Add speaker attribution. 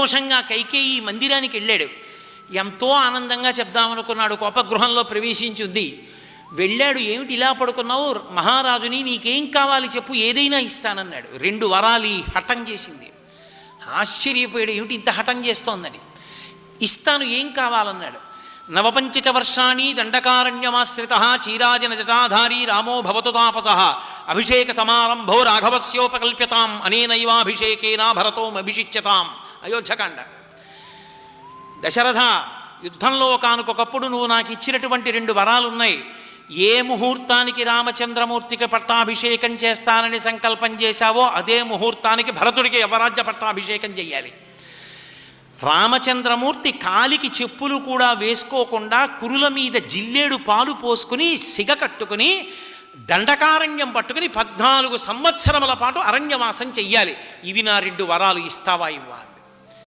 Speaker 1: సంతోషంగా కైకేయి మందిరానికి వెళ్ళాడు. ఎంతో ఆనందంగా చెప్దామనుకున్నాడు. కోపగృహంలో ప్రవేశించుంది. వెళ్ళాడు. ఏమిటి ఇలా పడుకున్నావు? మహారాజుని నీకేం కావాలి చెప్పు, ఏదైనా ఇస్తానన్నాడు. 2 వరాలు హఠం చేసింది. ఆశ్చర్యపోయాడు, ఏమిటి ఇంత హఠం చేస్తోందని. ఇస్తాను, ఏం కావాలన్నాడు. 9 వర్షాణి దండకారణ్యమాశ్రిత చీరాజన జటాధారీ రామో భవతు తాపసః అభిషేక సమారంభో రాఘవస్యోపకల్ప్యతాం అనేనైవాభిషేకేన భరతోమభిషిచ్యతాం. అయోధ్యకాండ. దశరథ, యుద్ధంలో కానుకొకప్పుడు నువ్వు నాకు ఇచ్చినటువంటి 2 వరాలు ఉన్నాయి. ఏ ముహూర్తానికి రామచంద్రమూర్తికి పట్టాభిషేకం చేస్తానని సంకల్పం చేశావో అదే ముహూర్తానికి భరతుడికి యవరాజ్య పట్టాభిషేకం చెయ్యాలి. రామచంద్రమూర్తి కాలికి చెప్పులు కూడా వేసుకోకుండా కురుల మీద జిల్లేడు పాలు పోసుకుని సిగ కట్టుకుని దండకారణ్యం పట్టుకుని 14 సంవత్సరముల పాటు అరణ్యవాసం చెయ్యాలి. ఇవి నా 2 వరాలు, ఇస్తావా ఇవ్వాలి?